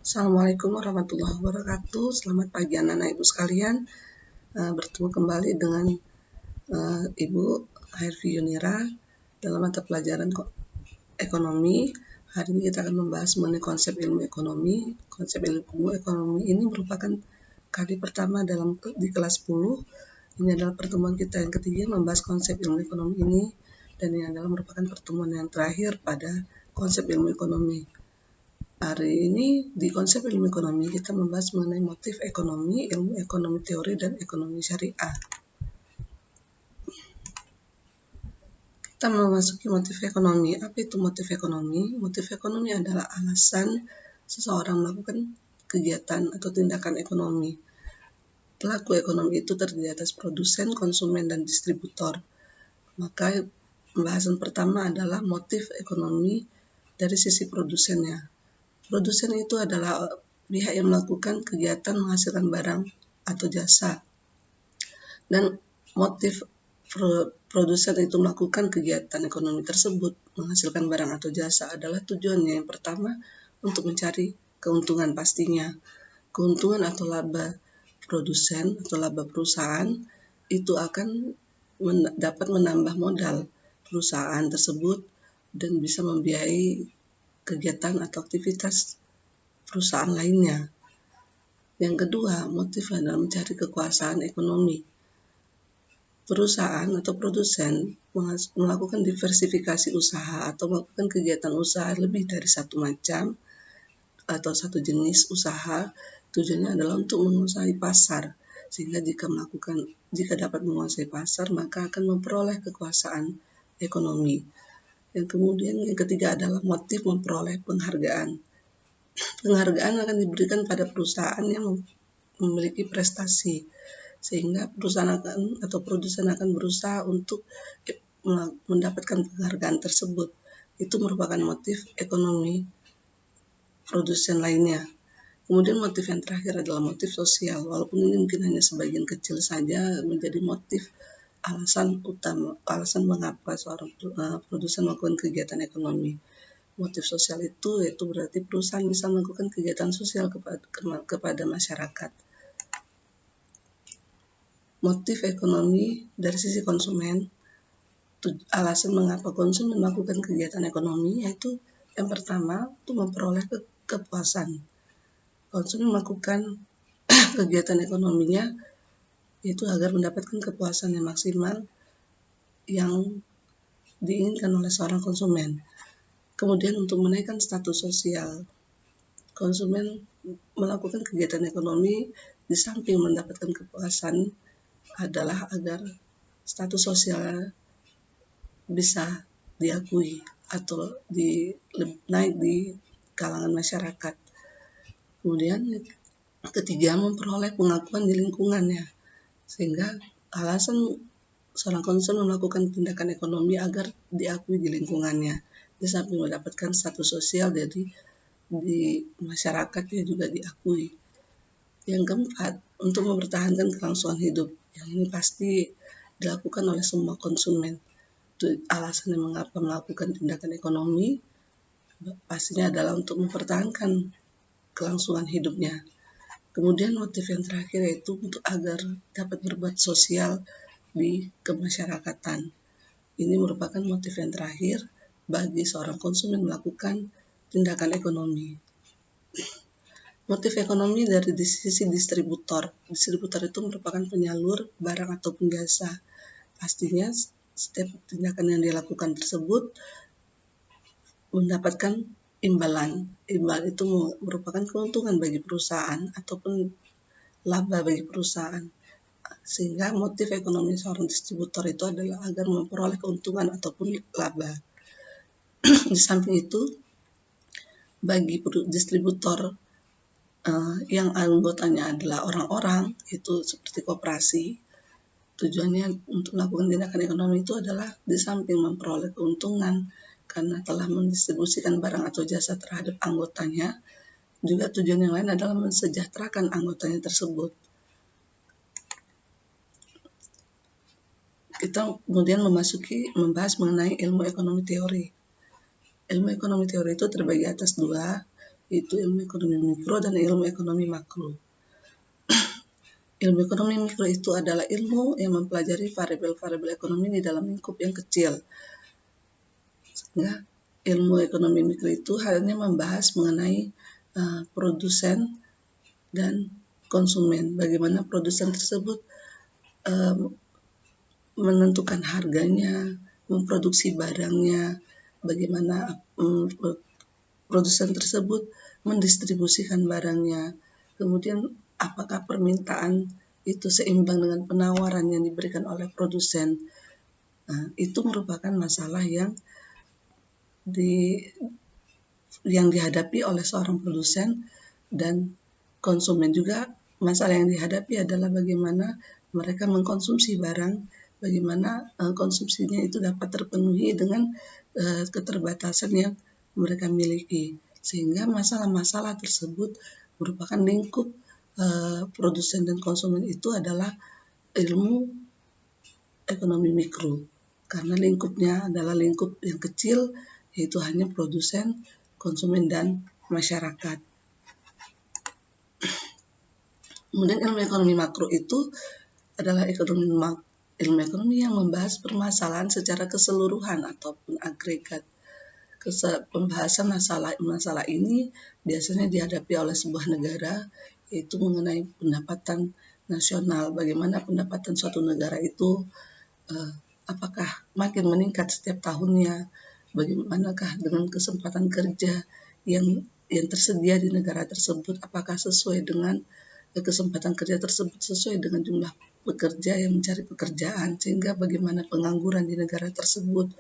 Assalamualaikum warahmatullahi wabarakatuh. Selamat pagi anak-anak ibu sekalian. Bertemu kembali dengan Ibu Hairvi Yunira dalam mata pelajaran ekonomi. Hari ini kita akan membahas mengenai konsep ilmu ekonomi. Konsep ilmu ekonomi ini merupakan kali pertama di kelas 10. Ini adalah pertemuan kita yang ketiga membahas konsep ilmu ekonomi ini, dan ini adalah merupakan pertemuan yang terakhir pada konsep ilmu ekonomi. Hari ini di konsep ilmu ekonomi kita membahas mengenai motif ekonomi, ilmu ekonomi teori, dan ekonomi syariah. Kita memasuki motif ekonomi. Apa itu motif ekonomi? Motif ekonomi adalah alasan seseorang melakukan kegiatan atau tindakan ekonomi. Pelaku ekonomi itu terdiri atas produsen, konsumen, dan distributor. Maka pembahasan pertama adalah motif ekonomi dari sisi produsennya. Produsen itu adalah pihak yang melakukan kegiatan menghasilkan barang atau jasa. Dan motif produsen itu melakukan kegiatan ekonomi tersebut, menghasilkan barang atau jasa, adalah tujuannya yang pertama untuk mencari keuntungan pastinya. Keuntungan atau laba produsen atau laba perusahaan itu akan dapat menambah modal perusahaan tersebut dan bisa membiayai kegiatan atau aktivitas perusahaan lainnya. Yang kedua, motif adalah mencari kekuasaan ekonomi. Perusahaan atau produsen melakukan diversifikasi usaha atau melakukan kegiatan usaha lebih dari satu macam atau satu jenis usaha. Tujuannya adalah untuk menguasai pasar, sehingga jika dapat menguasai pasar, maka akan memperoleh kekuasaan ekonomi. Yang ketiga adalah motif memperoleh penghargaan. Penghargaan akan diberikan pada perusahaan yang memiliki prestasi, sehingga perusahaan atau produsen akan berusaha untuk mendapatkan penghargaan tersebut. Itu merupakan motif ekonomi produsen lainnya. Kemudian motif yang terakhir adalah motif sosial. Walaupun ini mungkin hanya sebagian kecil saja menjadi motif alasan mengapa seorang produsen melakukan kegiatan ekonomi. Motif sosial itu yaitu berarti perusahaan bisa melakukan kegiatan sosial kepada masyarakat. Motif ekonomi dari sisi konsumen. Alasan mengapa konsumen melakukan kegiatan ekonomi yaitu yang pertama untuk memperoleh kepuasan. Konsumen melakukan kegiatan ekonominya itu agar mendapatkan kepuasan yang maksimal yang diinginkan oleh seorang konsumen. Kemudian untuk menaikkan status sosial, konsumen melakukan kegiatan ekonomi di samping mendapatkan kepuasan adalah agar status sosial bisa diakui atau naik di kalangan masyarakat. Kemudian ketiga, memperoleh pengakuan di lingkungannya, sehingga alasan seorang konsumen melakukan tindakan ekonomi agar diakui di lingkungannya. Di samping mendapatkan status sosial, jadi di masyarakatnya juga diakui. Yang keempat, untuk mempertahankan kelangsungan hidup. Yang ini pasti dilakukan oleh semua konsumen. Alasannya mengapa melakukan tindakan ekonomi pastinya adalah untuk mempertahankan kelangsungan hidupnya. Kemudian motif yang terakhir yaitu untuk agar dapat berbuat sosial di kemasyarakatan. Ini merupakan motif yang terakhir bagi seorang konsumen melakukan tindakan ekonomi. Motif ekonomi dari sisi distributor. Distributor itu merupakan penyalur barang ataupun jasa. Pastinya setiap tindakan yang dilakukan tersebut mendapatkan imbalan. Imbal itu merupakan keuntungan bagi perusahaan ataupun laba bagi perusahaan. Sehingga motif ekonomi seorang distributor itu adalah agar memperoleh keuntungan ataupun laba. Di samping itu, bagi distributor yang anggotanya adalah orang-orang, itu seperti koperasi, tujuannya untuk melakukan tindakan ekonomi itu adalah di samping memperoleh keuntungan karena telah mendistribusikan barang atau jasa terhadap anggotanya, juga tujuan yang lain adalah mensejahterakan anggotanya tersebut. Kita kemudian membahas mengenai ilmu ekonomi teori. Ilmu ekonomi teori itu terbagi atas dua, yaitu ilmu ekonomi mikro dan ilmu ekonomi makro. Ilmu ekonomi mikro itu adalah ilmu yang mempelajari variabel-variabel ekonomi di dalam lingkup yang kecil. Sehingga ilmu ekonomi mikro itu hanya membahas mengenai produsen dan konsumen. Bagaimana produsen tersebut menentukan harganya, memproduksi barangnya, bagaimana produsen tersebut mendistribusikan barangnya, kemudian apakah permintaan itu seimbang dengan penawaran yang diberikan oleh produsen. Nah, itu merupakan masalah yang dihadapi oleh seorang produsen dan konsumen juga. Masalah yang dihadapi adalah bagaimana mereka mengkonsumsi barang, bagaimana konsumsinya itu dapat terpenuhi dengan keterbatasan yang mereka miliki. Sehingga masalah-masalah tersebut merupakan lingkup produsen dan konsumen itu adalah ilmu ekonomi mikro. Karena lingkupnya adalah lingkup yang kecil, yaitu hanya produsen, konsumen, dan masyarakat. Kemudian ilmu ekonomi makro itu adalah ilmu ekonomi yang membahas permasalahan secara keseluruhan ataupun agregat. Pembahasan masalah ini biasanya dihadapi oleh sebuah negara, yaitu mengenai pendapatan nasional. Bagaimana pendapatan suatu negara itu apakah makin meningkat setiap tahunnya, bagaimanakah dengan kesempatan kerja yang tersedia di negara tersebut, apakah sesuai dengan kesempatan kerja tersebut sesuai dengan jumlah pekerja yang mencari pekerjaan, sehingga bagaimana pengangguran di negara tersebut,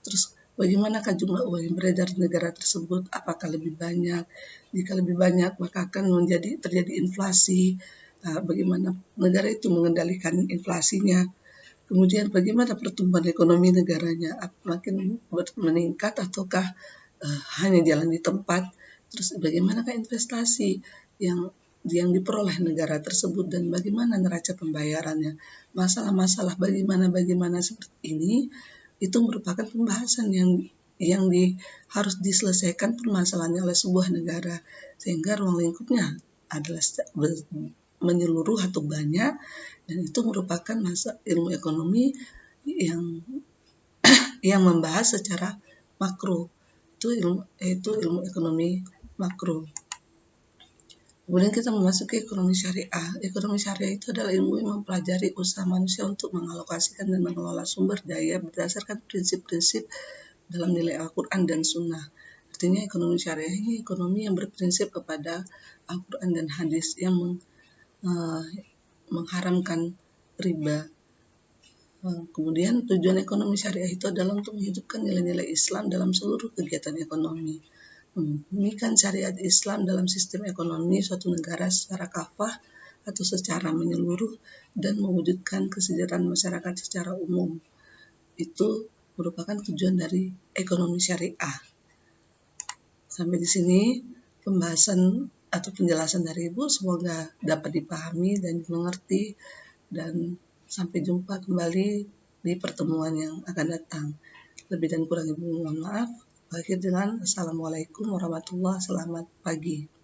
terus bagaimanakah jumlah uang yang beredar di negara tersebut, apakah lebih banyak, jika lebih banyak maka akan terjadi inflasi, bagaimana negara itu mengendalikan inflasinya, kemudian bagaimana pertumbuhan ekonomi negaranya, makin meningkat ataukah hanya jalan di tempat, terus bagaimanakah investasi yang diperoleh negara tersebut dan bagaimana neraca pembayarannya. Masalah-masalah bagaimana seperti ini itu merupakan pembahasan yang harus diselesaikan permasalahannya oleh sebuah negara, sehingga ruang lingkupnya adalah menyeluruh atau banyak, dan itu merupakan ilmu ekonomi yang membahas secara makro. Itu ilmu ekonomi makro. Kemudian kita memasuki ekonomi syariah. Ekonomi syariah itu adalah ilmu yang mempelajari usaha manusia untuk mengalokasikan dan mengelola sumber daya berdasarkan prinsip-prinsip dalam nilai Al-Quran dan Sunnah. Artinya ekonomi syariah ini ekonomi yang berprinsip kepada Al-Quran dan hadis yang mengharamkan riba. Kemudian tujuan ekonomi syariah itu adalah untuk menghidupkan nilai-nilai Islam dalam seluruh kegiatan ekonomi, membumikan syariat Islam dalam sistem ekonomi suatu negara secara kafah atau secara menyeluruh, dan mewujudkan kesejahteraan masyarakat secara umum. Itu merupakan tujuan dari ekonomi syariah. Sampai di sini pembahasan atau penjelasan dari Ibu, semoga dapat dipahami dan dimengerti, dan sampai jumpa kembali di pertemuan yang akan datang. Lebih dan kurang Ibu mohon maaf. Akhir dengan Assalamualaikum warahmatullahi wabarakatuh. Selamat pagi.